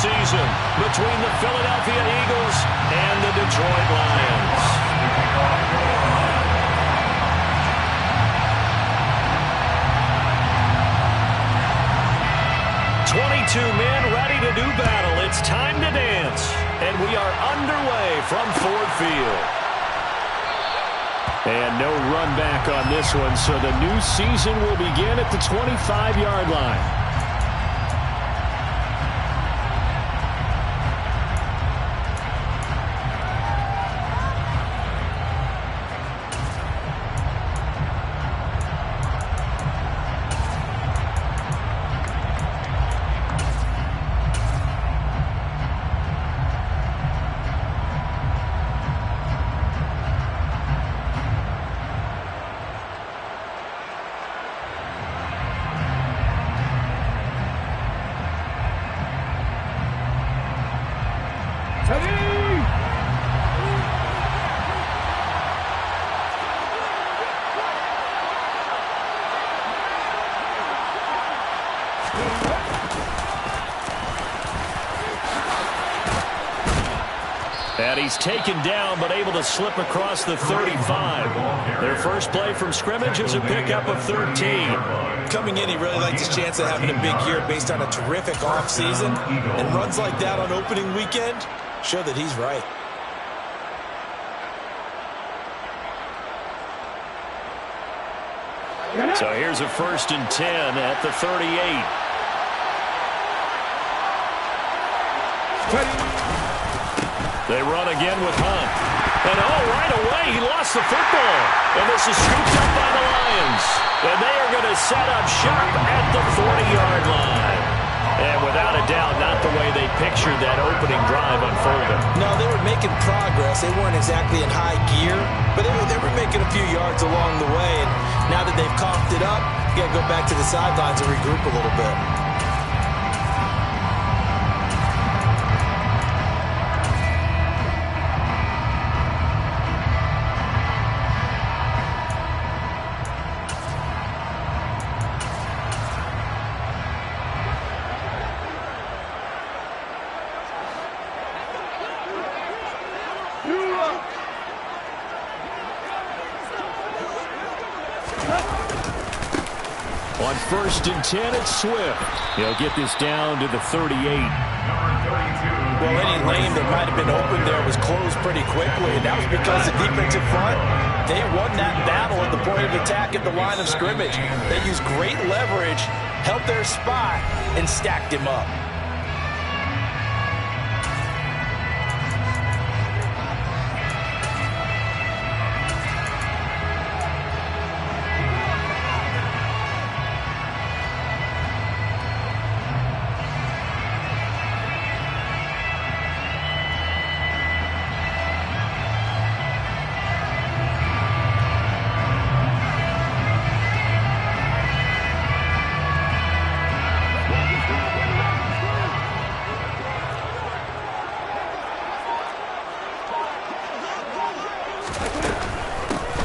season between the Philadelphia Eagles and the Detroit Lions. 22 men ready to do battle. It's time to dance. And we are underway from Ford Field. And no run back on this one, so the new season will begin at the 25-yard line. And he's taken down, but able to slip across the 35. Their first play from scrimmage is a pickup of 13. Coming in, he really liked his chance of having a big year based on a terrific offseason. And runs like that on opening weekend show that he's right. So here's a 1st and 10 at the 38. They run again with Hunt. And right away, he lost the football. And this is scooped up by the Lions. And they are going to set up shop at the 40-yard line. And without a doubt, not the way they pictured that opening drive unfolding. No, they were making progress. They weren't exactly in high gear, but they were making a few yards along the way. And now that they've coughed it up, you got to go back to the sidelines and regroup a little bit. On 1st and 10, it's Swift. He'll get this down to the 38. Well, any lane that might have been open there was closed pretty quickly, and that was because the defensive front, they won that battle at the point of attack at the line of scrimmage. They used great leverage, held their spot, and stacked him up.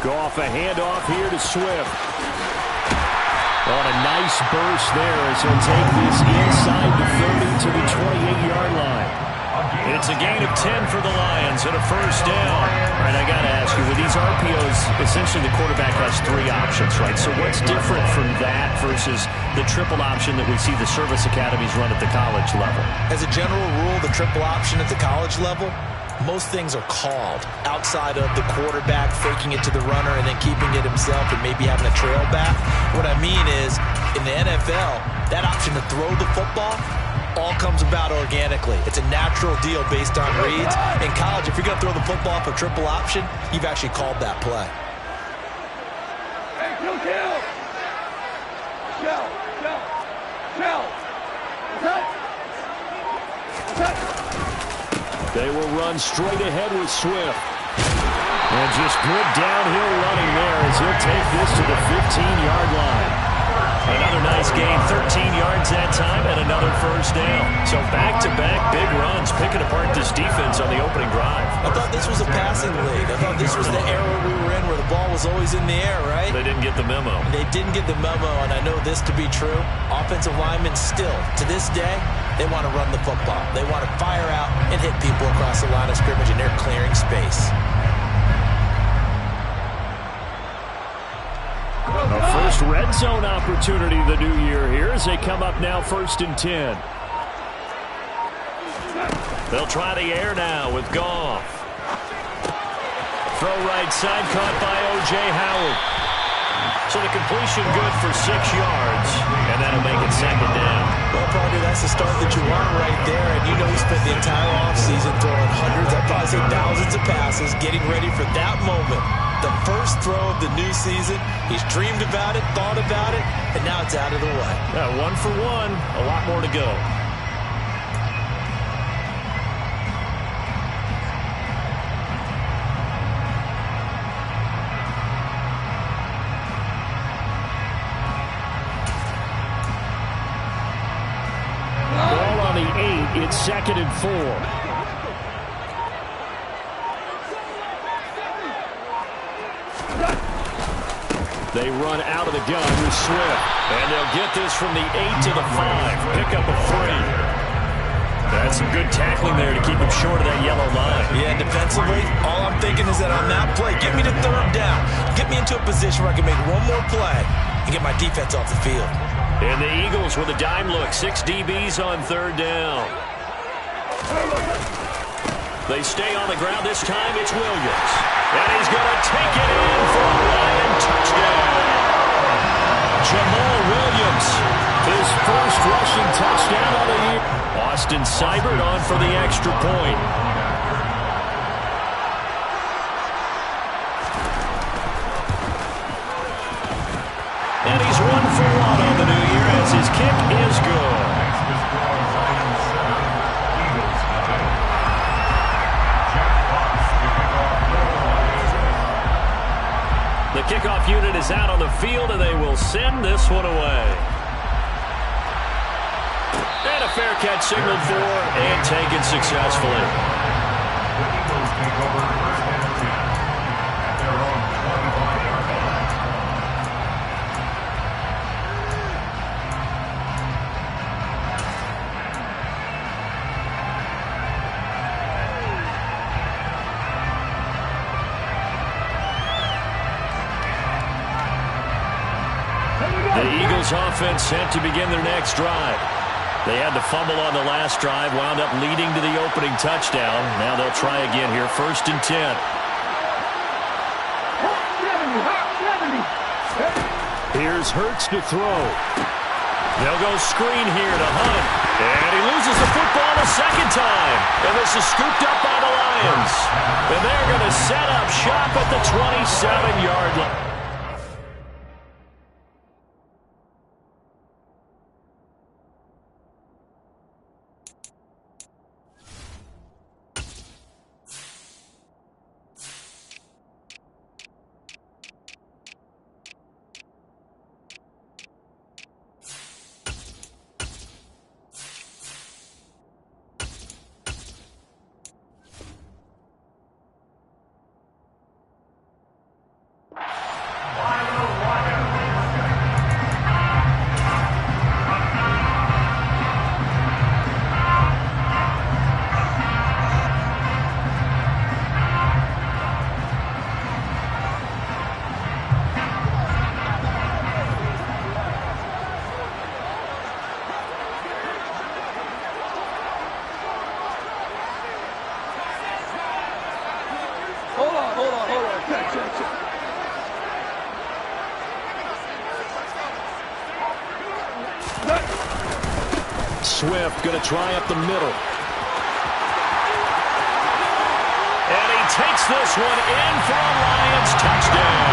Goff, a handoff here to Swift. On a nice burst there as he'll take this inside the 30 to the 28-yard line. It's a gain of 10 for the Lions and a 1st down. All right, I got to ask you, with these RPOs, essentially the quarterback has 3 options, right? So what's different from that versus the triple option that we see the service academies run at the college level? As a general rule, the triple option at the college level, most things are called outside of the quarterback faking it to the runner and then keeping it himself and maybe having a trail back. What I mean is, in the NFL, that option to throw the football all comes about organically. It's a natural deal based on reads. In college, if you're going to throw the football for triple option, you've actually called that play. Hey, kill. They will run straight ahead with Swift. And just good downhill running there as he'll take this to the 15-yard line. Another nice gain, 13 yards that time, and another first down. So back-to-back big runs, picking apart this defense on the opening drive. I thought this was a passing league. I thought this was the era we were in where the ball was always in the air, right? They didn't get the memo. They didn't get the memo, and I know this to be true. Offensive linemen still, to this day, they want to run the football. They want to fire out and hit people across the line of scrimmage, and they're clearing space. A first red zone opportunity the new year here as they come up now 1st and 10. They'll try the air now with Goff. Throw right side caught by O.J. Howard. So the completion good for 6 yards, and that'll make it 2nd down. Well, probably that's the start that you want right there, and you know he spent the entire offseason throwing hundreds, I'd probably say thousands of passes, getting ready for that moment. The first throw of the new season. He's dreamed about it, thought about it, and now it's out of the way. Yeah, 1 for 1, a lot more to go. Ball on the 8, it's 2nd and 4. They run out of the gun with Swift. And they'll get this from the 8 to the 5. Pick up a 3. That's some good tackling there to keep him short of that yellow line. Yeah, defensively, all I'm thinking is that on that play, get me to 3rd down. Get me into a position where I can make one more play and get my defense off the field. And the Eagles with a dime look. 6 DBs on 3rd down. They stay on the ground. This time it's Williams. And he's going to take it in for a Lion touchdown. Jamal Williams, his first rushing touchdown of the year. Austin Seibert on for the extra point. And he's 1 for 1 on the new year as his kick is good. The kickoff unit is out on the field, and they will send this one away. And a fair catch signaled for and taken successfully. The Eagles offense set to begin their next drive. They had to fumble on the last drive, wound up leading to the opening touchdown. Now they'll try again here, 1st and 10. Here's Hurts to throw. They'll go screen here to Hunt. And he loses the football a 2nd time. And this is scooped up by the Lions. And they're going to set up shop at the 27-yard line. Swift going to try up the middle. And he takes this one in for a Lions touchdown.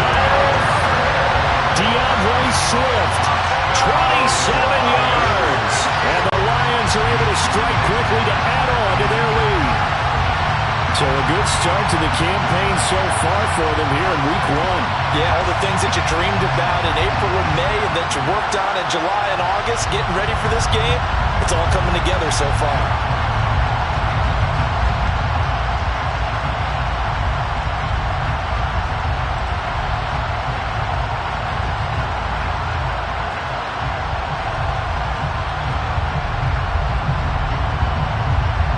DeAndre Swift, 27 yards. And the Lions are able to strike quickly to add on to their lead. So a good start to the campaign so far for them here in week 1. Yeah, all the things that you dreamed about in April and May and that you worked on in July and August, getting ready for this game, it's all coming together so far.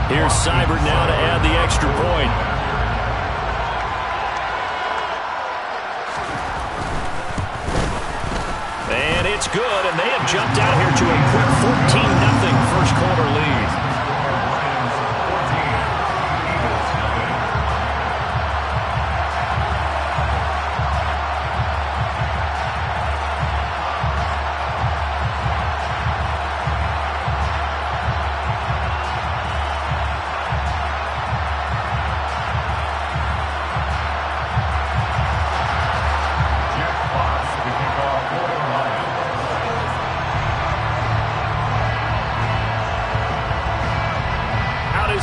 Here's Seibert now to add the extra point. And it's good, and they have jumped out here to a quick 14-0 first quarter lead.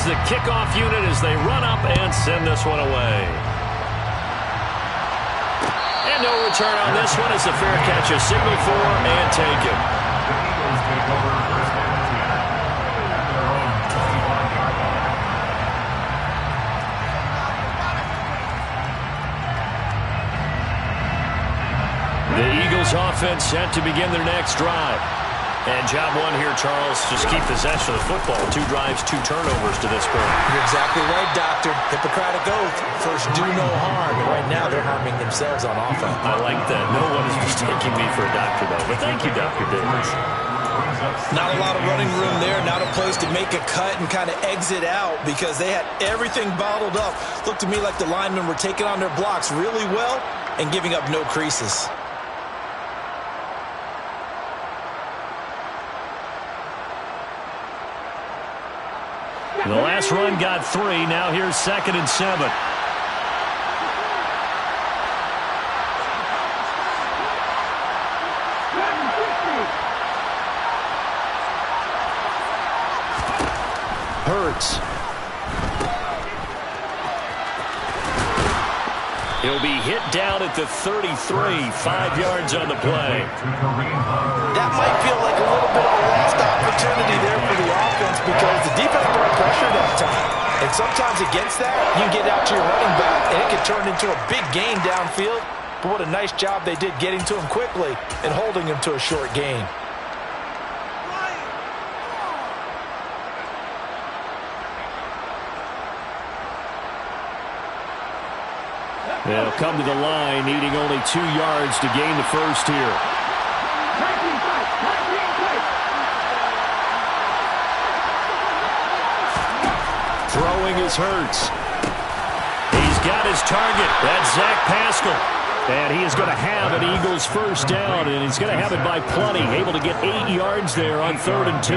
The kickoff unit as they run up and send this one away. And no return on this one as the fair catch is signaled for and taken. The Eagles offense set to begin their next drive. And job one here, Charles, just keep possession of the football. 2 drives, 2 turnovers to this point. You're exactly right, Doctor. Hippocratic oath. First, do no harm. And right now, they're harming themselves on offense. I like that. No one is mistaking me for a doctor, though. But thank you, Dr. Davis. Not a lot of running room there. Not a place to make a cut and kind of exit out because they had everything bottled up. Looked to me like the linemen were taking on their blocks really well and giving up no creases. The last run got 3. Now here's 2nd and 7. Hurts. He'll be hit down at the 33, 5 yards on the play. That might feel like a little bit of a lost opportunity there for the offense because the defense brought pressure that time. And sometimes against that, you can get out to your running back, and it can turn into a big gain downfield. But what a nice job they did getting to him quickly and holding him to a short gain. They'll come to the line, needing only 2 yards to gain the first here. Throwing is Hurts. He's got his target. That's Zach Pascal. And he is going to have an Eagles first down, and he's going to have it by plenty. Able to get 8 yards there on 3rd and 2.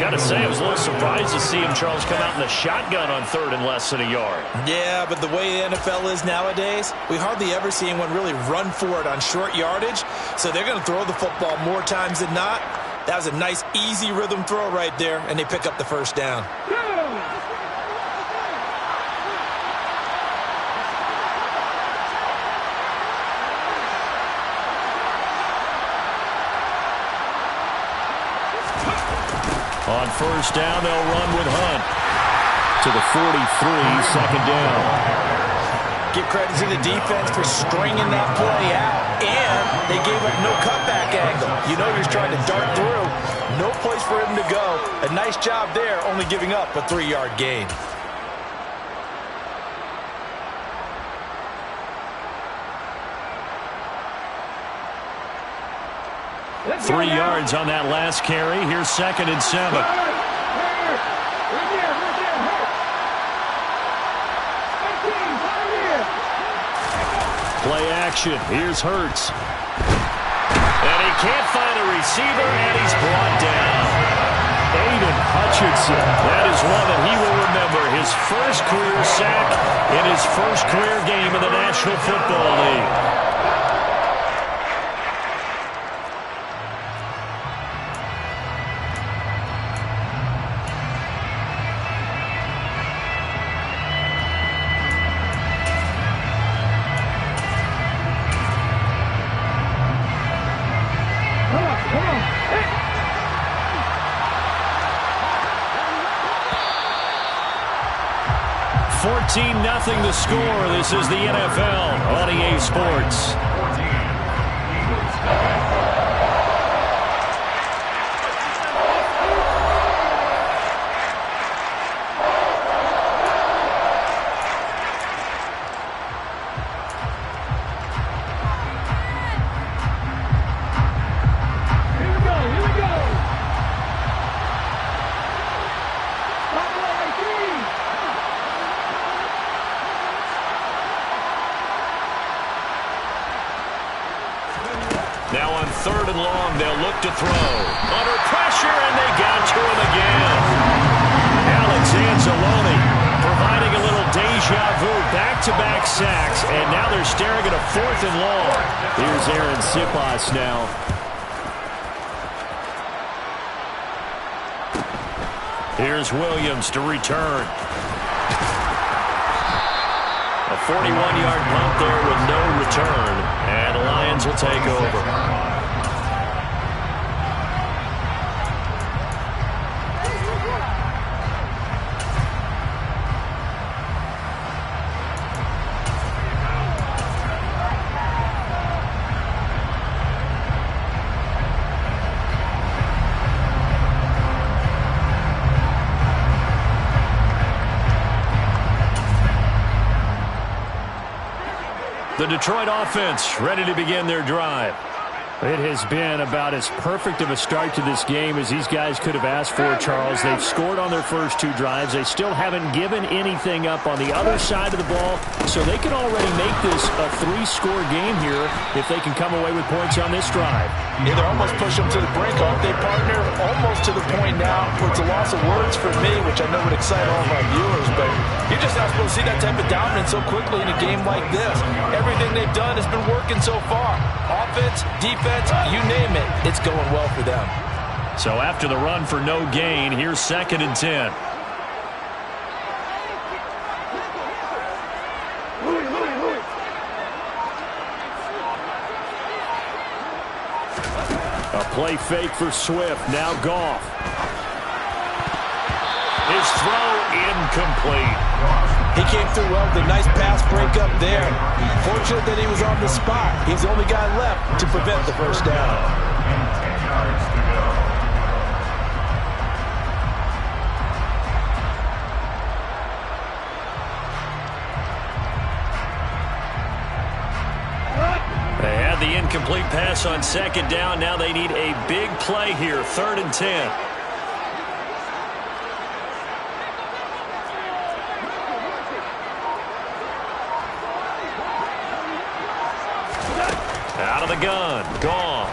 Got to say, I was a little surprised to see him, Charles, come out in the shotgun on 3rd and less than a yard. Yeah, but the way the NFL is nowadays, we hardly ever see anyone really run for it on short yardage. So they're going to throw the football more times than not. That was a nice, easy rhythm throw right there, and they pick up the first down. On first down, they'll run with Hunt to the 43, 2nd down. Give credit to the defense for stringing that play out, and they gave up no cutback angle. You know he's trying to dart through. No place for him to go. A nice job there, only giving up a 3-yard gain. Three yards on that last carry. Here's 2nd and 7. Play action. Here's Hurts. And he can't find a receiver, and he's brought down. Aiden Hutchinson. That is one that he will remember. His first career sack in his first career game in the National Football League. 14-0 the score. This is the NFL on EA Sports. Now on 3rd and long, they'll look to throw. Under pressure, and they got to him again. Alex Anzalone providing a little deja vu, back-to-back sacks, and now they're staring at a 4th and long. Here's Aaron Siposs now. Here's Williams to return. A 41-yard punt there with no return, and the Lions will take over. The Detroit offense ready to begin their drive. It has been about as perfect of a start to this game as these guys could have asked for, Charles. They've scored on their first 2 drives. They still haven't given anything up on the other side of the ball, so they can already make this a 3-score game here if they can come away with points on this drive. Yeah, they're almost pushing them to the brink, aren't they, partner? Almost to the point now where it's a loss of words for me, which I know would excite all of our viewers, but you're just not supposed to see that type of dominance so quickly in a game like this. Everything they've done has been working so far. Offense, defense, you name it, it's going well for them. So after the run for no gain, here's 2nd and 10. A play fake for Swift. Now Goff. His throw incomplete. He came through well with a nice pass breakup there. Fortunate that he was on the spot. He's the only guy left to prevent the first down. They had the incomplete pass on 2nd down. Now they need a big play here. 3rd and 10. Out of the gun, Goff.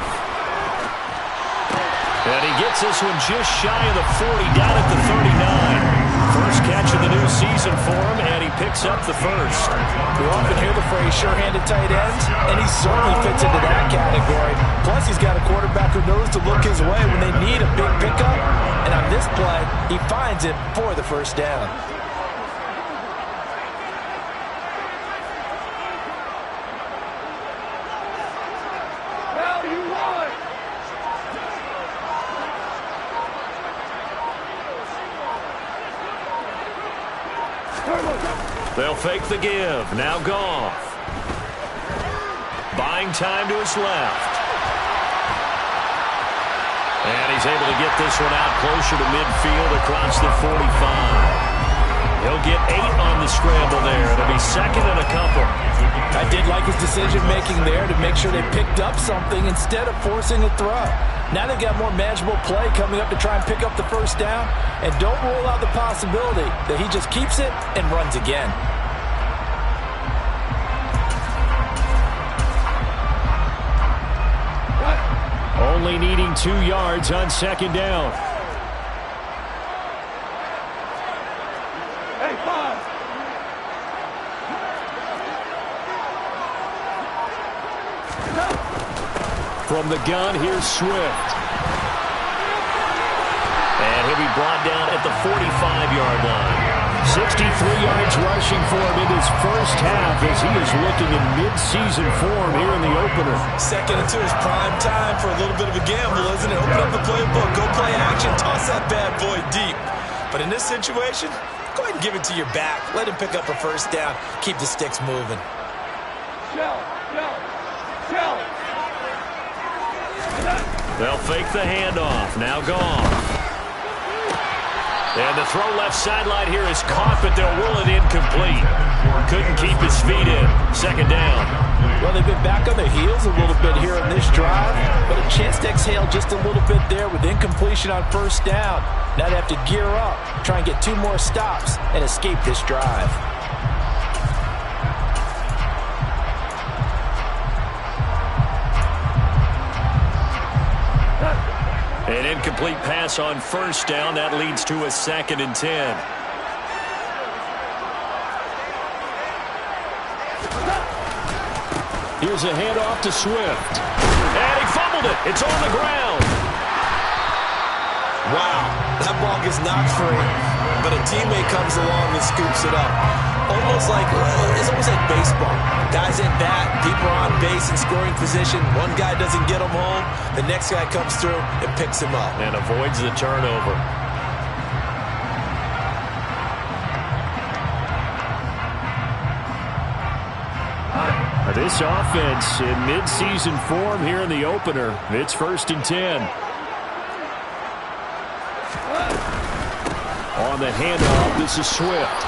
And he gets this one just shy of the 40, down at the 39. First catch of the new season for him, and he picks up the first. We often hear the phrase sure-handed tight ends, and he certainly fits into that category. Plus, he's got a quarterback who knows to look his way when they need a big pickup. And on this play, he finds it for the first down. They'll fake the give. Now Goff. Buying time to his left. And he's able to get this one out closer to midfield across the 45. He'll get 8 on the scramble there. It'll be 2nd and a couple. I did like his decision-making there to make sure they picked up something instead of forcing a throw. Now they've got more manageable play coming up to try and pick up the first down. And don't rule out the possibility that he just keeps it and runs again. Only needing 2 yards on 2nd down. From the gun, here's Swift. And he'll be brought down at the 45-yard line. 63 yards rushing for him in his first half as he is looking in mid-season form here in the opener. 2nd and 2 is prime time for a little bit of a gamble, isn't it? Open up the playbook, go play action, toss that bad boy deep. But in this situation, Go ahead and give it to your back. Let him pick up a first down. Keep the sticks moving. They'll fake the handoff. Now gone. And the throw left sideline here is caught, but they'll rule it incomplete. Couldn't keep his feet in. Second down. Well, they've been back on their heels a little bit here on this drive, but a chance to exhale just a little bit there with incompletion on first down. Now they have to gear up, try and get 2 more stops, and escape this drive. An incomplete pass on first down. That leads to a 2nd and 10. Here's a handoff to Swift. And he fumbled it. It's on the ground. Wow, that ball gets knocked free, but a teammate comes along and scoops it up. It's almost like baseball. Guys at bat, people are on base in scoring position. One guy doesn't get him home. The next guy comes through and picks him up. And avoids the turnover. This offense in midseason form here in the opener. It's 1st and 10. On the handoff, this is Swift.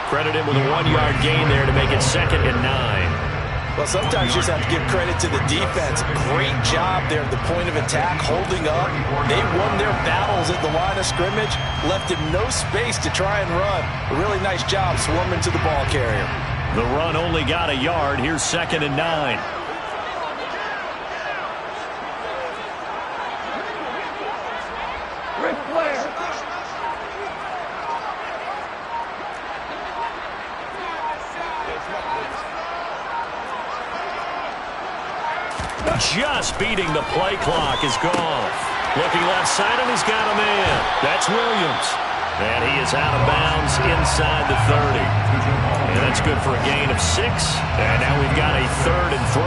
Credit him with a 1-yard gain there to make it 2nd and 9. Well, sometimes you just have to give credit to the defense. Great job there at the point of attack, holding up. They won their battles at the line of scrimmage, left him no space to try and run. A really nice job swarming to the ball carrier. The run only got a yard. Here's 2nd and 9. Just beating the play clock is gone. Looking left side, and he's got a man. That's Williams. And he is out of bounds inside the 30. And that's good for a gain of 6. And now we've got a 3rd and 3.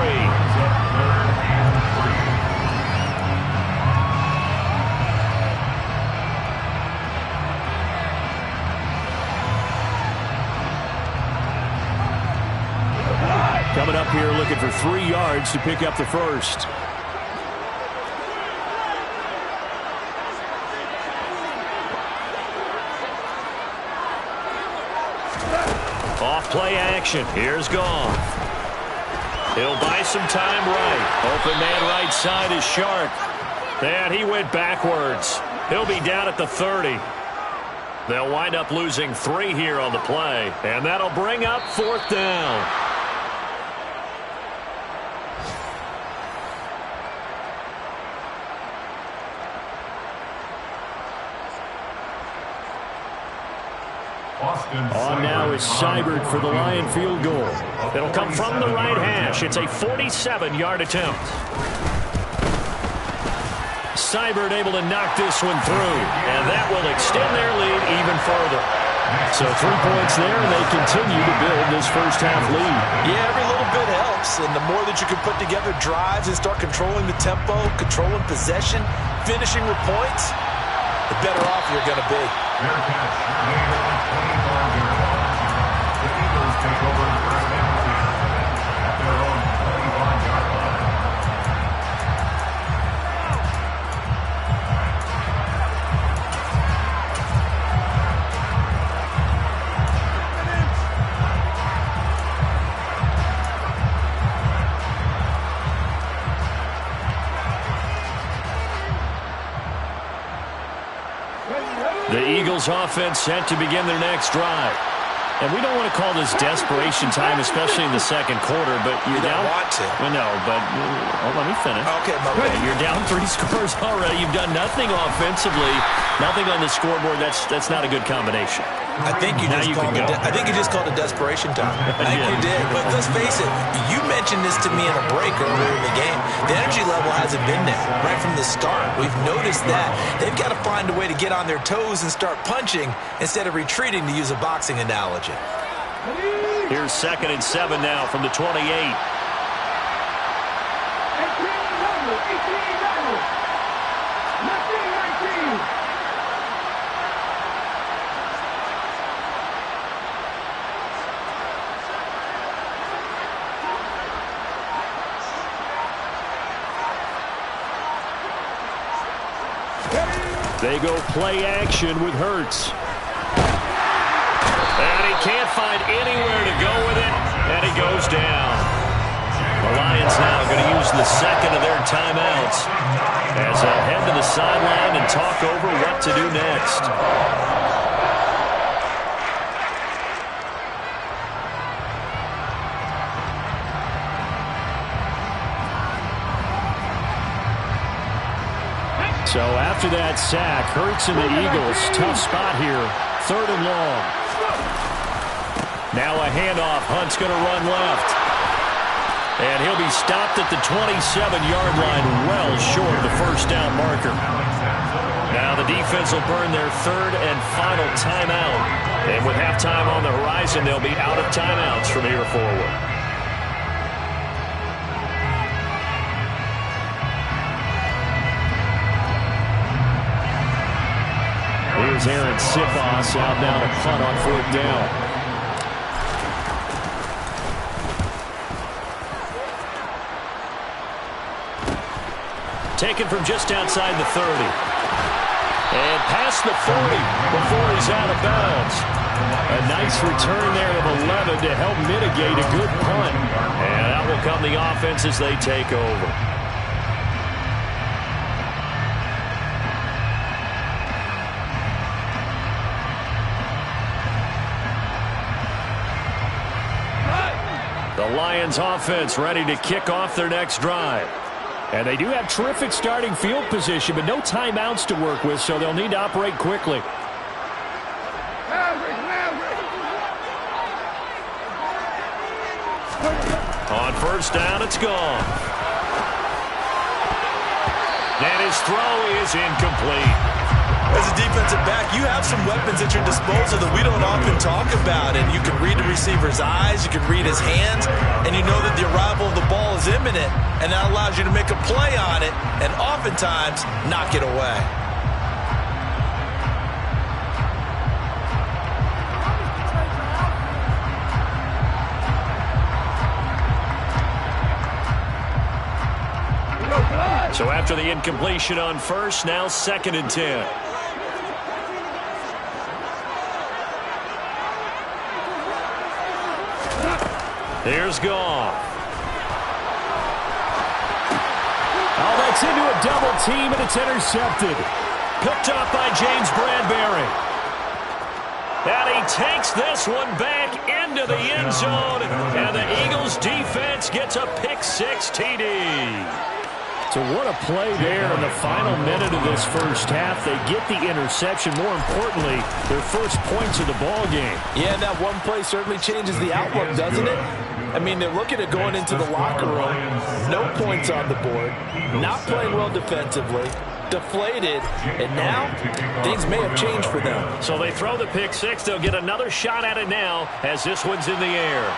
Coming up here looking for 3 yards to pick up the first. Off play action. Here's Goff. He'll buy some time right. Open man right side is Sharp. And he went backwards. He'll be down at the 30. They'll wind up losing 3 here on the play. And that'll bring up 4th down. On now is Seibert for the Lion field goal. It'll come from the right hash. It's a 47-yard attempt. Seibert able to knock this one through, and that will extend their lead even further. So 3 points there, and they continue to build this first-half lead. Yeah, every little bit helps, and the more that you can put together drives and start controlling the tempo, controlling possession, finishing with points, the better off you're going to be. The Eagles take over first and 10 at their own 25-yard line. The Eagles offense set to begin their next drive. And we don't want to call this desperation time, especially in the second quarter, but you're down. Don't want to. Well, no, but let me finish. Okay, my bad. You're down 3 scores already. You've done nothing offensively, nothing on the scoreboard. That's not a good combination. I think you just called it desperation time. I think you did. But let's face it, you mentioned this to me in a break earlier in the game. The energy level hasn't been there right from the start. We've noticed that. They've got to find a way to get on their toes and start punching instead of retreating, to use a boxing analogy. Here's 2nd and 7 now from the 28. They go play action with Hurts. And he can't find anywhere to go with it, and he goes down. The Lions now going to use the second of their timeouts as they'll head to the sideline and talk over what to do next. So after that sack, Hurts and the Eagles, tough spot here, 3rd and long. Now a handoff, Hunt's going to run left. And he'll be stopped at the 27-yard line, well short of the first down marker. Now the defense will burn their 3rd and final timeout. And with halftime on the horizon, they'll be out of timeouts from here forward. Here's Aaron Sipos out now to punt on 4th down. Taken from just outside the 30. And past the 40 before he's out of bounds. A nice return there of 11 to help mitigate a good punt. And out will come the offense as they take over. The Lions offense ready to kick off their next drive. And they do have terrific starting field position, but no timeouts to work with, so they'll need to operate quickly. On 1st down, it's gone. And his throw is incomplete. As a defensive back, you have some weapons at your disposal that we don't often talk about. And you can read the receiver's eyes, you can read his hands, and you know that the arrival of the ball is imminent. And that allows you to make a play on it and oftentimes knock it away. So after the incompletion on 1st, now 2nd and 10. Here's Goff. Oh, that's into a double team, and it's intercepted. Picked up by James Bradbury. And he takes this one back into the end zone, and the Eagles defense gets a pick-6 TD. So what a play there in the final minute of this first half. They get the interception. More importantly, their first points of the ball game. Yeah, and that one play certainly changes the outlook, doesn't it? I mean, they're looking at going into the locker room. No points on the board. Not playing well defensively. Deflated. And now, things may have changed for them. So they throw the pick-6. They'll get another shot at it now as this one's in the air.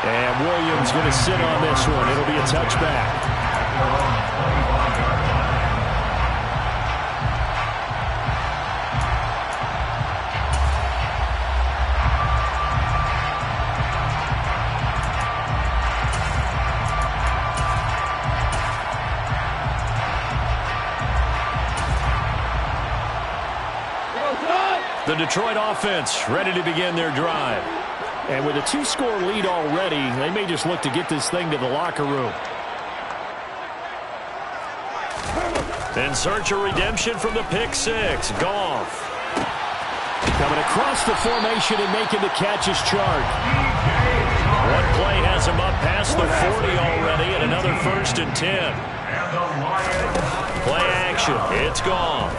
And Williams going to sit on this one. It'll be a touchback. The Detroit offense ready to begin their drive. And with a 2-score lead already, they may just look to get this thing to the locker room. In search of redemption from the pick-6. Goff. Coming across the formation and making the catch is Chark. One play has him up past the 40 already, and another 1st and 10. Play action. It's Goff.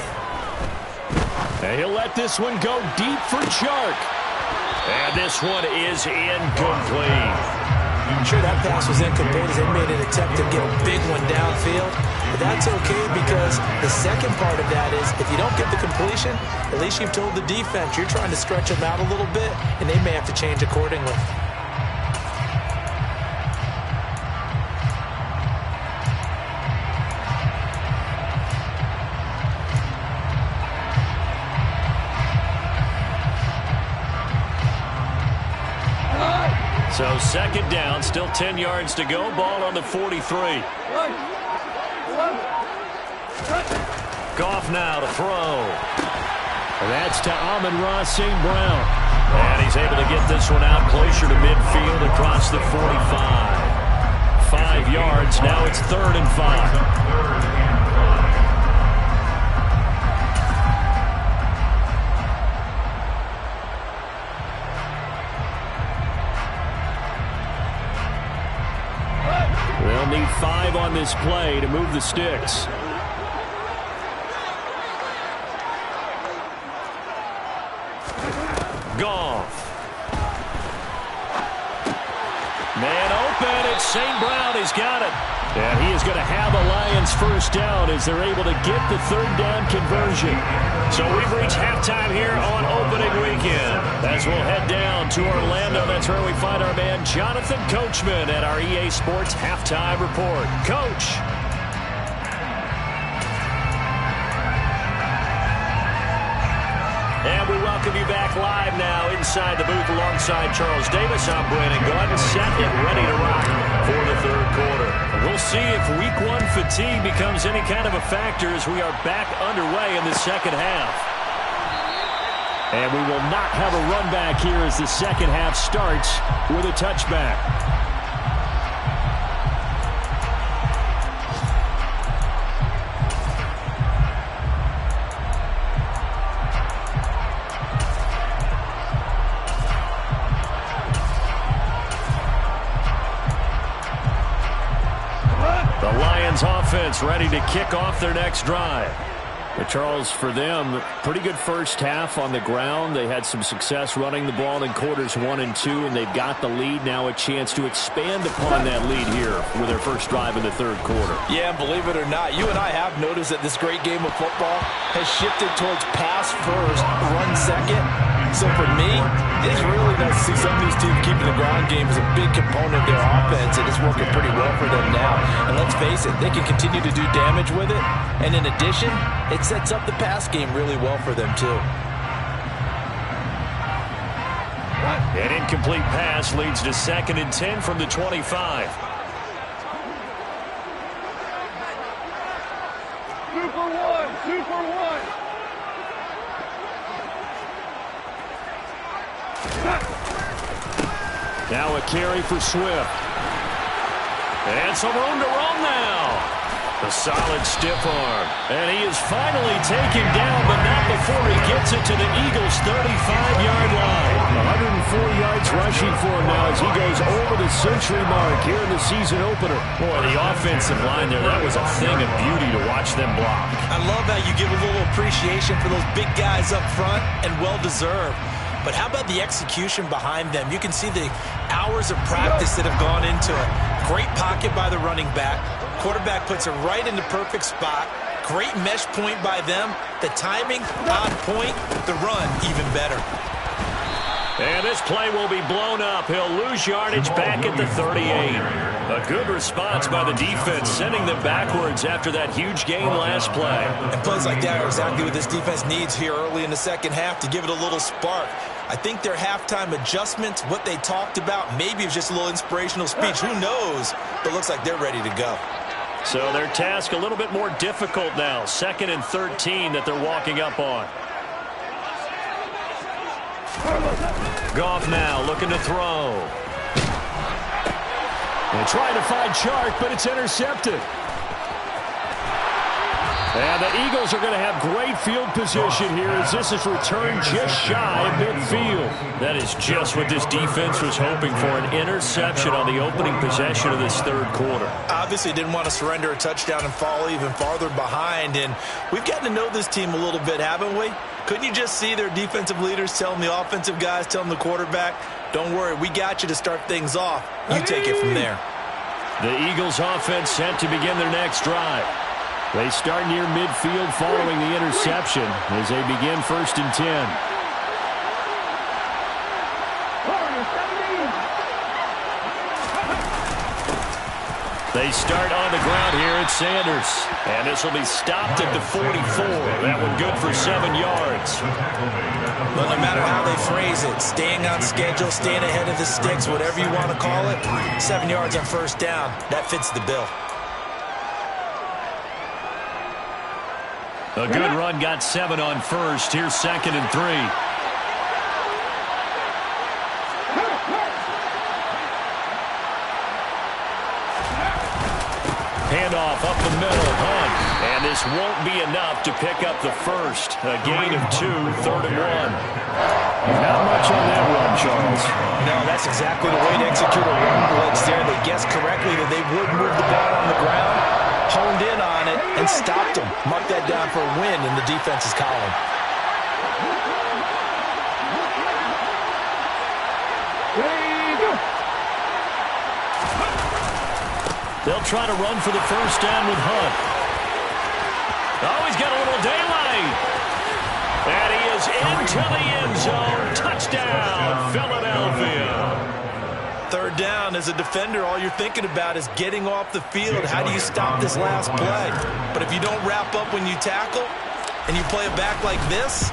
And he'll let this one go deep for Chark. And this one is incomplete. I'm sure that pass was incomplete as they made an attempt to get a big one downfield. But that's okay because the second part of that is if you don't get the completion, at least you've told the defense you're trying to stretch them out a little bit, and they may have to change accordingly. So 2nd down, still 10 yards to go. Ball on the 43. Goff now to throw. And that's to Amon-Ra St. Brown. And he's able to get this one out closer to midfield across the 45. 5 yards. Now it's 3rd and 5. They'll need 5 on this play to move the sticks. Goff. Man open. It's St. Brown. He's got it. And he is going to have a Lions first down as they're able to get the 3rd down conversion. So we've reached halftime here on opening weekend. As we'll head down to Orlando, that's where we find our man Jonathan Coachman at our EA Sports Halftime Report. Coach. And we welcome you back live now inside the booth alongside Charles Davis. I'm Brandon Gaudin, set and ready to rock for the 3rd quarter. We'll see if week 1 fatigue becomes any kind of a factor as we are back underway in the 2nd half. And we will not have a run back here as the 2nd half starts with a touchback. Offense ready to kick off their next drive. But Charles, for them, pretty good first half on the ground. They had some success running the ball in quarters 1 and 2, and they've got the lead. Now a chance to expand upon that lead here with their first drive in the 3rd quarter. Yeah, and believe it or not, you and I have noticed that this great game of football has shifted towards pass first, run second. So for me, it's really nice to see some of these teams keeping the ground game as a big component of their offense, and it's working pretty well for them now. And let's face it, they can continue to do damage with it. And in addition, it sets up the pass game really well for them too. An incomplete pass leads to 2nd and 10 from the 25. Super one. Now a carry for Swift. And some room to run now. A solid stiff arm. And he is finally taken down, but not before he gets it to the Eagles' 35-yard line. 104 yards rushing for him now as he goes over the century mark here in the season opener. Boy, the offensive line there, that was a thing of beauty to watch them block. I love how you give a little appreciation for those big guys up front, and well-deserved. But how about the execution behind them? You can see the hours of practice that have gone into it. Great pocket by the running back. Quarterback puts it right in the perfect spot. Great mesh point by them. The timing, on point. The run, even better. And this play will be blown up. He'll lose yardage back at the 38. A good response by the defense, sending them backwards after that huge gain last play. And plays like that are exactly what this defense needs here early in the 2nd half to give it a little spark. I think their halftime adjustments, what they talked about, maybe it was just a little inspirational speech. Who knows? But looks like they're ready to go. So their task a little bit more difficult now. 2nd and 13 that they're walking up on. Goff now looking to throw. And trying to find Chark, but it's intercepted. And the Eagles are going to have great field position here as this is returned just shy of midfield. That is just what this defense was hoping for, an interception on the opening possession of this 3rd quarter. Obviously didn't want to surrender a touchdown and fall even farther behind. And we've gotten to know this team a little bit, haven't we? Couldn't you just see their defensive leaders telling the offensive guys, telling the quarterback, don't worry, we got you to start things off. You take it from there. The Eagles offense set to begin their next drive. They start near midfield following the interception as they begin 1st and 10. They start on the ground here at Sanders. And this will be stopped at the 44. That one good for 7 yards. Well, no matter how they phrase it, staying on schedule, staying ahead of the sticks, whatever you want to call it, 7 yards on 1st down, that fits the bill. A good run, got 7 on first. Here's 2nd and 3. Handoff up the middle, Hunt. And this won't be enough to pick up the first. A gain of 2, 3rd and 1. Not much on that run, Charles. No, that's exactly the way to execute a run blitz there. They guessed correctly that they would move the ball on the ground, honed in on it, and stopped them. Mark that down for a win in the defense's column. They'll try to run for the first down with Hunt. Oh, he's got a little daylight. And he is into the end zone. Touchdown, Philadelphia. 3rd down, as a defender, all you're thinking about is getting off the field. How do you stop this last play? But if you don't wrap up when you tackle and you play it back like this,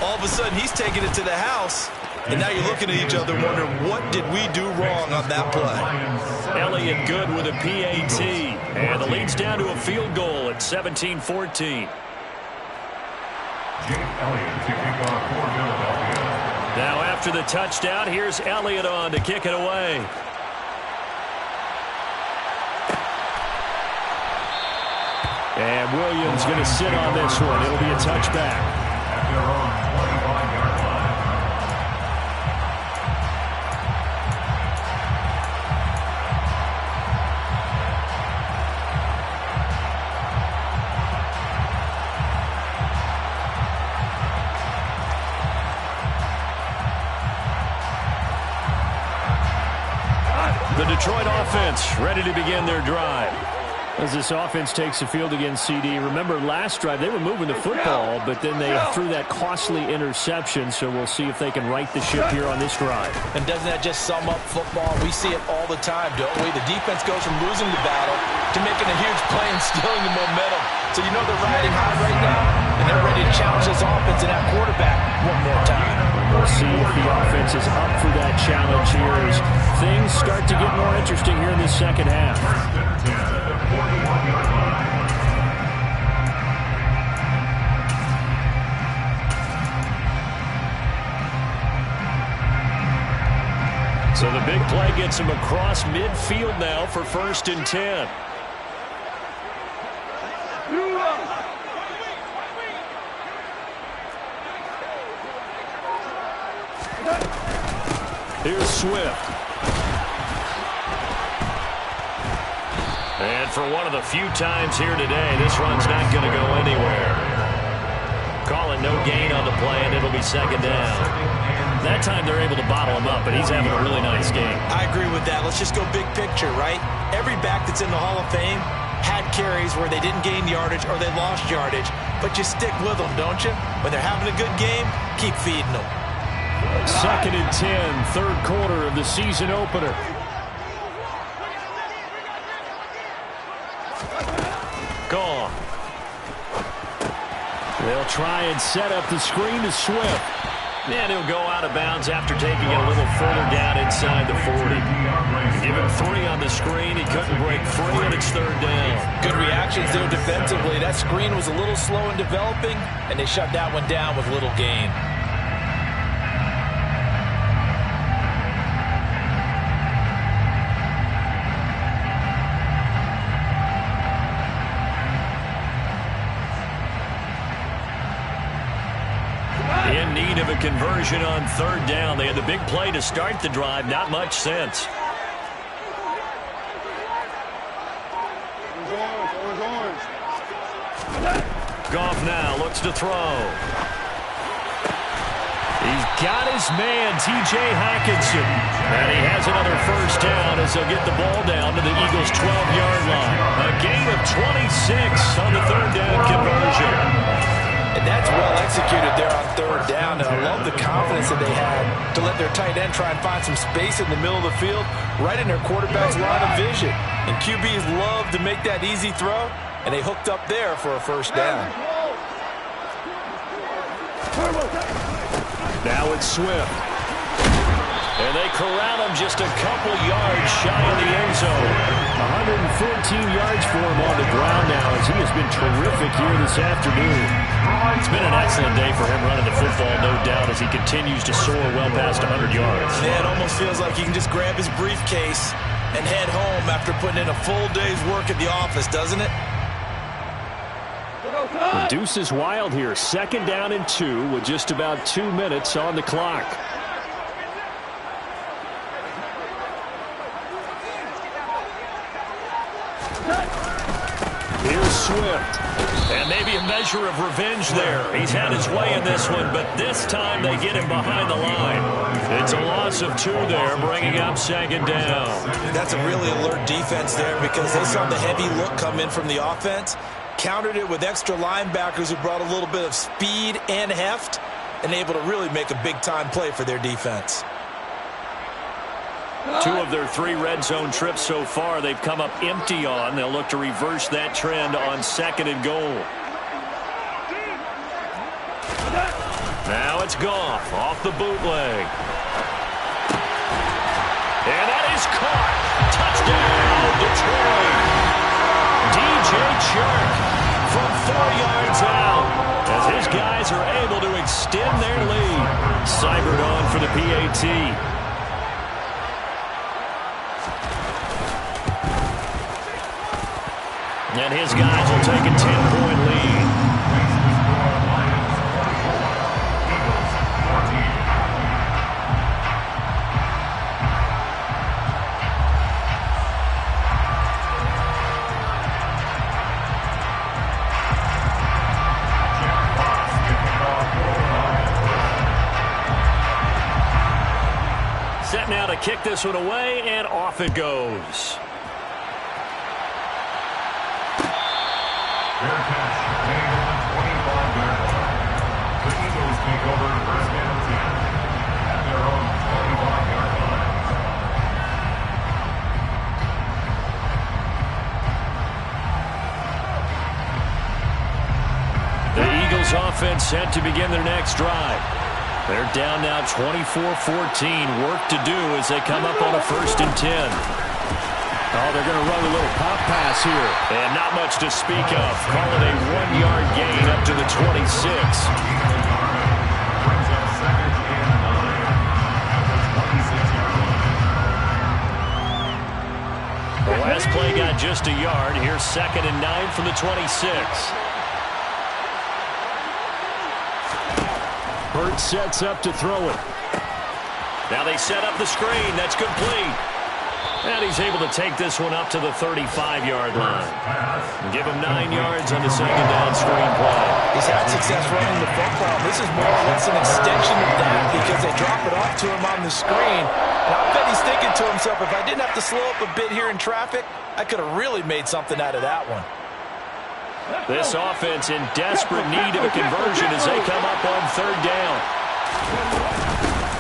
all of a sudden he's taking it to the house. And now you're looking at each other wondering, what did we do wrong on that play? Elliott good with a PAT. And the lead's down to a field goal at 17-14. Jake Elliott to kick off for Philadelphia. Now after the touchdown, here's Elliott on to kick it away. And Williams going to sit on this one. It'll be a touchback. At their own 25-yard line. The Detroit offense ready to begin their drive. As this offense takes the field against CD, remember last drive they were moving the football, but then they threw that costly interception, so we'll see if they can right the ship here on this drive. And doesn't that just sum up football? We see it all the time, don't we? The defense goes from losing the battle to making a huge play and stealing the momentum. So you know they're riding high right now, and they're ready to challenge this offense and that quarterback one more time. We'll see if the offense is up for that challenge here as things start to get more interesting here in the second half. So the big play gets him across midfield now for 1st and 10. Here's Swift. And for one of the few times here today, this run's not going to go anywhere. Calling no gain on the play, and it'll be 2nd down. That time they're able to bottle him up, but he's having a really nice game. I agree with that. Let's just go big picture, right? Every back that's in the Hall of Fame had carries where they didn't gain yardage or they lost yardage, but you stick with them, don't you? When they're having a good game, keep feeding them. 2nd and 10, 3rd quarter of the season opener. Gone. They'll try and set up the screen to Swift. And he'll go out of bounds after taking it a little further down inside the 40. Give him 3 on the screen. He couldn't break free, and it's 3rd down. Good reactions there defensively. That screen was a little slow in developing, and they shut that one down with little gain. In need of a conversion on 3rd down. They had the big play to start the drive. Not much sense. Goff now looks to throw. He's got his man, T.J. Hockenson. And he has another 1st down as they'll get the ball down to the Eagles' 12-yard line. A gain of 26 on the 3rd down conversion. And that's well executed there on 3rd down. And I love the confidence that they had to let their tight end try and find some space in the middle of the field, right in their quarterback's line of vision. And QBs love to make that easy throw, and they hooked up there for a 1st down. Now it's Swift. And they corral him just a couple yards shy of the end zone. 114 yards for him on the ground now as he has been terrific here this afternoon. It's been an excellent day for him running the football, no doubt, as he continues to soar well past 100 yards. Yeah, it almost feels like he can just grab his briefcase and head home after putting in a full day's work at the office, doesn't it? The deuce is wild here. 2nd down and 2 with just about 2 minutes on the clock. Here's Swift. And maybe a measure of revenge there. He's had his way in this one, but this time they get him behind the line. It's a loss of 2 there, bringing up 2nd down. That's a really alert defense there because they saw the heavy look come in from the offense, countered it with extra linebackers who brought a little bit of speed and heft, and able to really make a big-time play for their defense. 2 of their 3 red zone trips so far they've come up empty on. They'll look to reverse that trend on 2nd and goal. Now it's Goff off the bootleg. And that is caught. Touchdown, Detroit. DJ Chark from 4 yards out as his guys are able to extend their lead. Cybered on for the PAT. And his guys will take a 10-point lead. Set now to kick this one away, and off it goes. Fair catch, made on the 25-yard line. The Eagles take over 1st and 10 at their own 25-yard line. The Eagles offense set to begin their next drive. They're down now 24-14. Work to do as they come up on a 1st and 10. Oh, they're going to run a little pop pass here. And not much to speak of. Call it a 1-yard gain up to the 26. Brings up 2nd and 9 at the 26-yard line. The last play got just a yard. Here's 2nd and 9 from the 26. Hurts sets up to throw it. Now they set up the screen. That's complete. And he's able to take this one up to the 35-yard line. Give him 9 yards on the 2nd down screen play. He's had success running the football. This is more or less an extension of that because they drop it off to him on the screen. And I bet he's thinking to himself, if I didn't have to slow up a bit here in traffic, I could have really made something out of that one. This offense in desperate need of a conversion as they come up on 3rd down.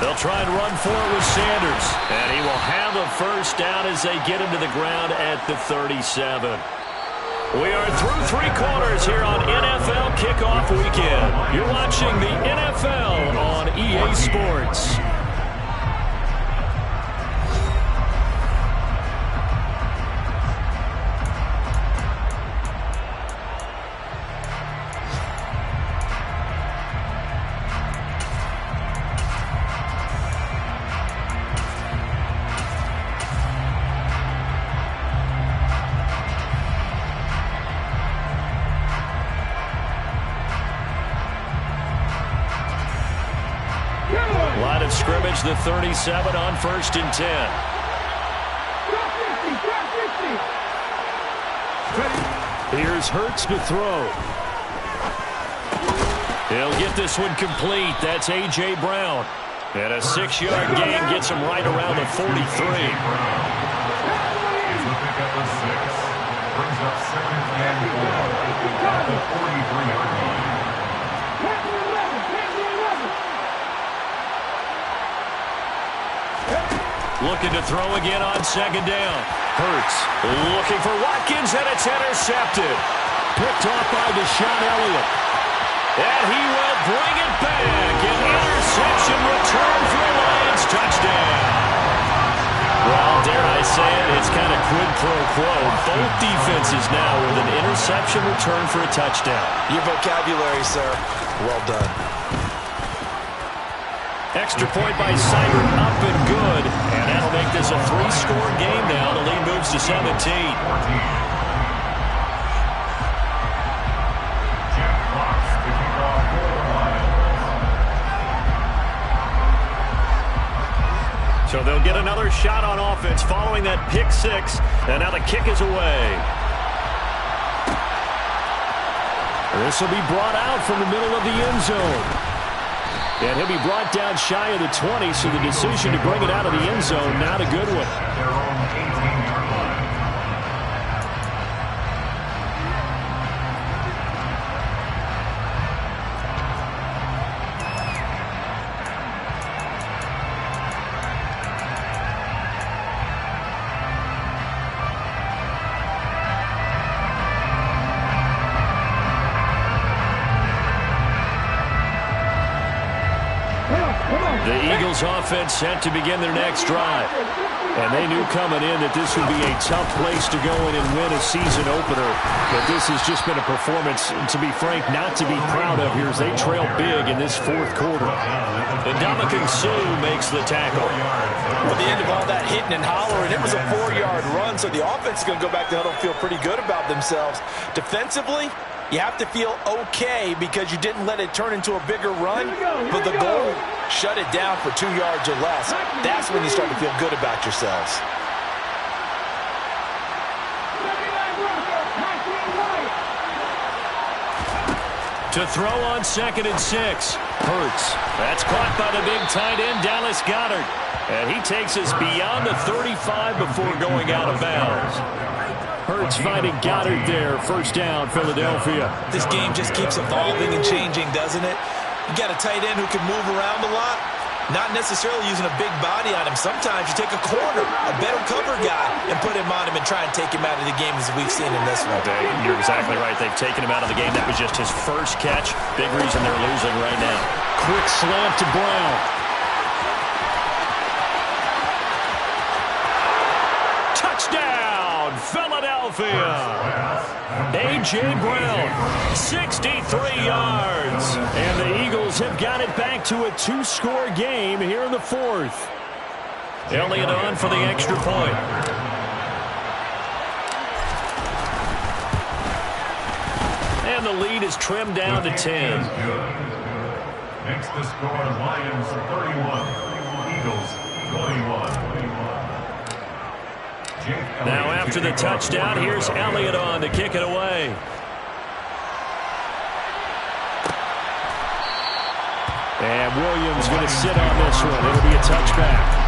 They'll try and run for it with Sanders. And he will have a 1st down as they get him to the ground at the 37. We are through 3 quarters here on NFL Kickoff Weekend. You're watching the NFL on EA Sports. Line of scrimmage, the 37 on 1st and 10. Here's Hurts to throw. He'll get this one complete. That's A.J. Brown. And a 6-yard gain gets him right around the 43. He's the pick at the 6. Brings up 2nd and 4 at the 43-yard line. Looking to throw again on 2nd down. Hurts looking for Watkins, and it's intercepted. Picked off by Deshaun Elliott. And he will bring it back. An interception return for the Lions. Touchdown. Well, dare I saying? It's kind of quid pro quo. Both defenses now with an interception return for a touchdown. Your vocabulary, sir. Well done. Extra point by Seibert, up and good. And that'll make this a 3-score game now. The lead moves to 17. So they'll get another shot on offense following that pick six. And now the kick is away. This will be brought out from the middle of the end zone. And he'll be brought down shy of the 20, so the decision to bring it out of the end zone, not a good one. Their own 18-yard line. The Eagles offense set to begin their next drive. And they knew coming in that this would be a tough place to go in and win a season opener. But this has just been a performance, to be frank, not to be proud of here as they trail big in this fourth quarter. And Ndamukong Suh makes the tackle. At the end of all that hitting and hollering, it was a 4-yard run, so the offense is going to go back to huddle and feel pretty good about themselves. Defensively, you have to feel okay because you didn't let it turn into a bigger run, but the goal, shut it down for 2 yards or less. That's when you start to feel good about yourselves. To throw on 2nd and 6. Hurts. That's caught by the big tight end, Dallas Goedert. And he takes us beyond the 35 before going out of bounds. Hurts finding Goddard there. First down, Philadelphia. This game just keeps evolving and changing, doesn't it? You got a tight end who can move around a lot. Not necessarily using a big body on him. Sometimes you take a corner, a better cover guy, and put him on him and try and take him out of the game as we've seen in this one. You're exactly right. They've taken him out of the game. That was just his first catch. Big reason they're losing right now. Quick slant to Brown. Touchdown, Philadelphia. A.J. Brown, 63 yards. And the Eagles have got it back to a 2-score game here in the fourth. Elliott on for the extra point. And the lead is trimmed down to 10. Makes the score Lions 31, Eagles 21. Now after the touchdown, here's Elliott on to kick it away. And Williams going to sit on this one. It'll be a touchback.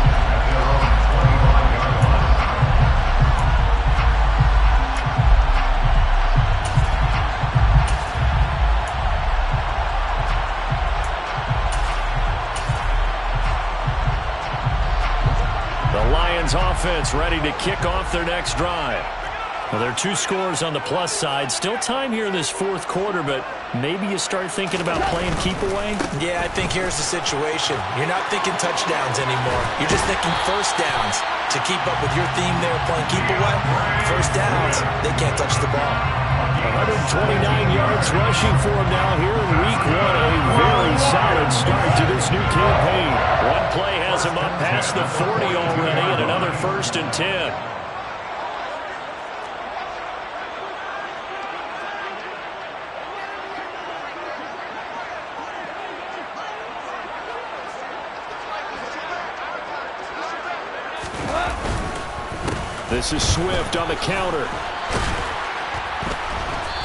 Offense ready to kick off their next drive. Well, there are 2 scores on the plus side. Still time here in this fourth quarter, but maybe you start thinking about playing keep away? Yeah, I think here's the situation. You're not thinking touchdowns anymore. You're just thinking first downs. To keep up with your theme there playing keep away, first downs, they can't touch the ball. 129 yards rushing for him now here in week 1. A very solid start to this new campaign. One play has him up past the 40 already, and another 1st and 10. This is Swift on the counter.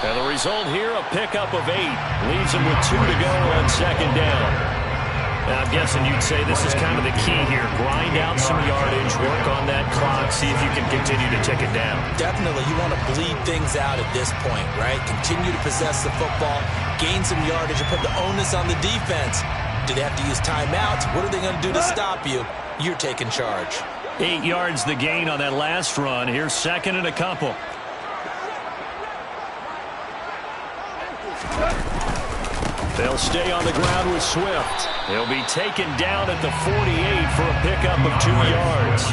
And the result here, a pickup of 8. Leaves him with 2 to go on 2nd down. Now, I'm guessing you'd say this is kind of the key here. Grind out some yardage, work on that clock, see if you can continue to tick it down. Definitely. You want to bleed things out at this point, right? Continue to possess the football, gain some yardage, and put the onus on the defense. Do they have to use timeouts? What are they going to do to stop you? You're taking charge. 8 yards the gain on that last run. Here's 2nd and a couple. They'll stay on the ground with Swift. He'll be taken down at the 48 for a pickup of 2 yards.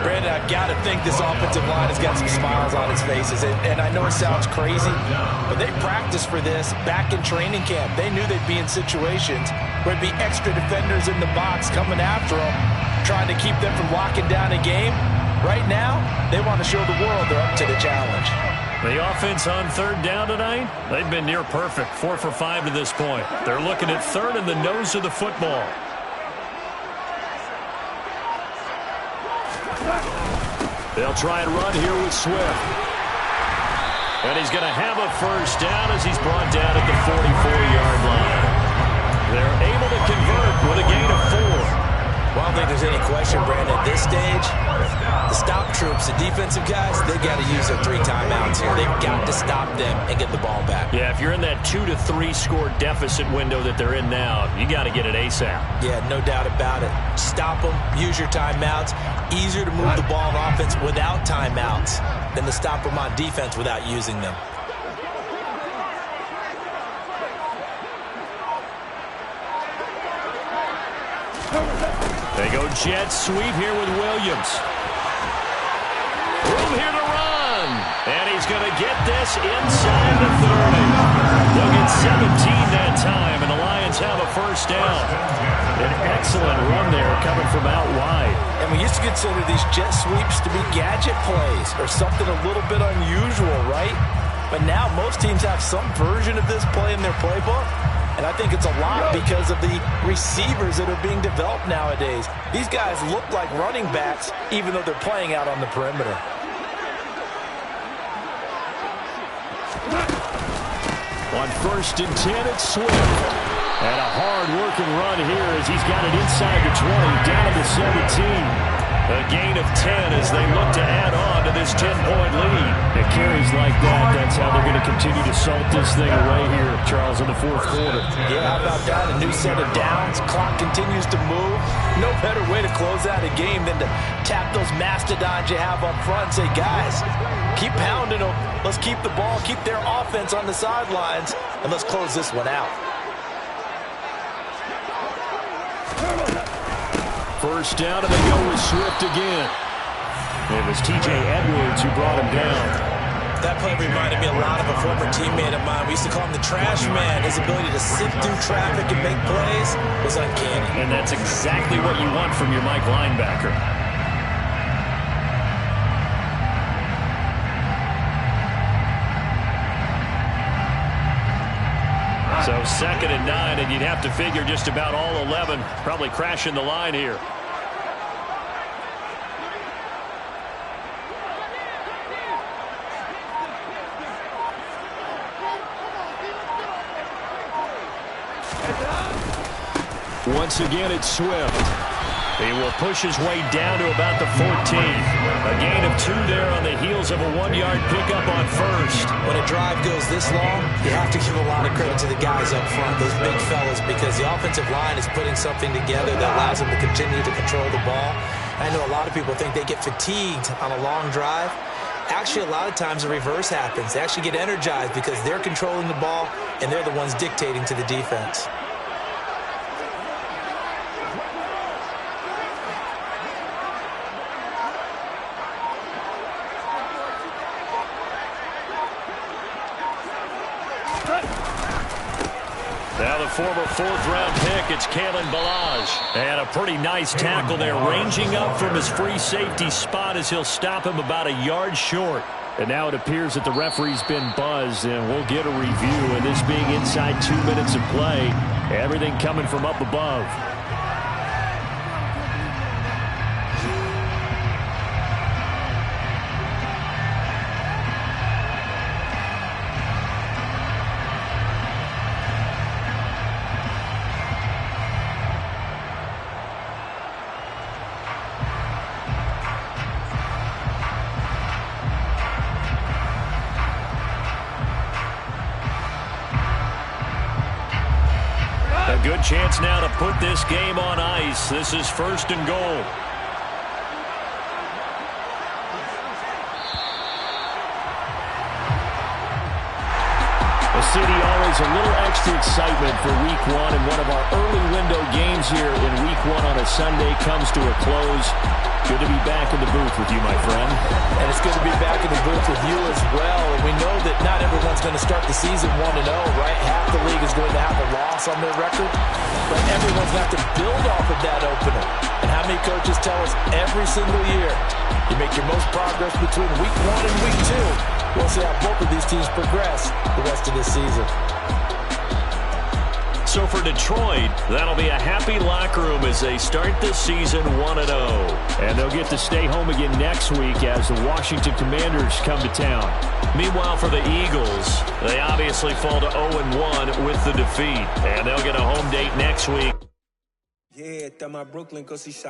Brandon, I've got to think this offensive line has got some smiles on its faces. And I know it sounds crazy, but they practiced for this back in training camp. They knew they'd be in situations where there'd be extra defenders in the box coming after them, trying to keep them from locking down a game. Right now, they want to show the world they're up to the challenge. The offense on third down tonight, they've been near perfect, 4 for 5 to this point. They're looking at third in the nose of the football. They'll try and run here with Swift. And he's going to have a first down as he's brought down at the 44-yard line. They're able to convert with a gain of 4. Well, I don't think there's any question, Brandon, at this stage, the stop troops, the defensive guys, they got to use their 3 timeouts here. They've got to stop them and get the ball back. Yeah, if you're in that 2 to 3 score deficit window that they're in now, you got to get it ASAP. Yeah, no doubt about it. Stop them, use your timeouts. Easier to move the ball on offense without timeouts than to stop them on defense without using them. They go jet sweep here with Williams. Room here to run. And he's going to get this inside the 30. They'll get 17 that time, and the Lions have a first down. An excellent run there coming from out wide. And we used to consider these jet sweeps to be gadget plays or something a little bit unusual, right? But now most teams have some version of this play in their playbook. And I think it's a lot because of the receivers that are being developed nowadays. These guys look like running backs even though they're playing out on the perimeter. On 1st and 10, it's Swift. And a hard-working run here as he's got it inside the 20, down to the 17. A gain of 10 as they look to add on to this 10-point lead. It carries like that. That's how they're going to continue to salt this thing away here, Charles, in the 4th quarter. Yeah, how about that? A new set of downs. Clock continues to move. No better way to close out a game than to tap those mastodons you have up front and say, guys, keep pounding them. Let's keep the ball, keep their offense on the sidelines, and let's close this one out. First down, and they go with Swift again. It was T.J. Edwards who brought him down. That play reminded me a lot of a former teammate of mine. We used to call him the trash man. His ability to sift through traffic and make plays was uncanny. And that's exactly what you want from your Mike linebacker. So 2nd and 9, and you'd have to figure just about all 11 probably crashing the line here. Once again, it's Swift. He will push his way down to about the 14. A gain of 2 there on the heels of a 1-yard pickup on 1st. When a drive goes this long, you have to give a lot of credit to the guys up front, those big fellas, because the offensive line is putting something together that allows them to continue to control the ball. I know a lot of people think they get fatigued on a long drive. Actually, a lot of times the reverse happens. They actually get energized because they're controlling the ball, and they're the ones dictating to the defense. Now the former 4th-round pick, it's Kalen Ballage. And a pretty nice tackle there, ranging up from his free safety spot as he'll stop him about a yard short. And now it appears that the referee's been buzzed, and we'll get a review. And this being inside 2 minutes of play, everything coming from up above. A good chance now to put this game on ice. This is 1st and goal. The city always fans, a little extra excitement for Week 1, and one of our early window games here in Week 1 on a Sunday comes to a close. Good to be back in the booth with you, my friend. And it's good to be back in the booth with you as well. And we know that not everyone's going to start the season 1-0, right? Half the league is going to have a loss on their record. But everyone's going to have to build off of that opener. And how many coaches tell us every single year, you make your most progress between Week 1 and Week 2. We'll see how both of these teams progress the rest of this season. So for Detroit, that'll be a happy locker room as they start this season 1-0. And they'll get to stay home again next week as the Washington Commanders come to town. Meanwhile, for the Eagles, they obviously fall to 0-1 with the defeat. And they'll get a home date next week. Yeah, está my Brooklyn because he shot.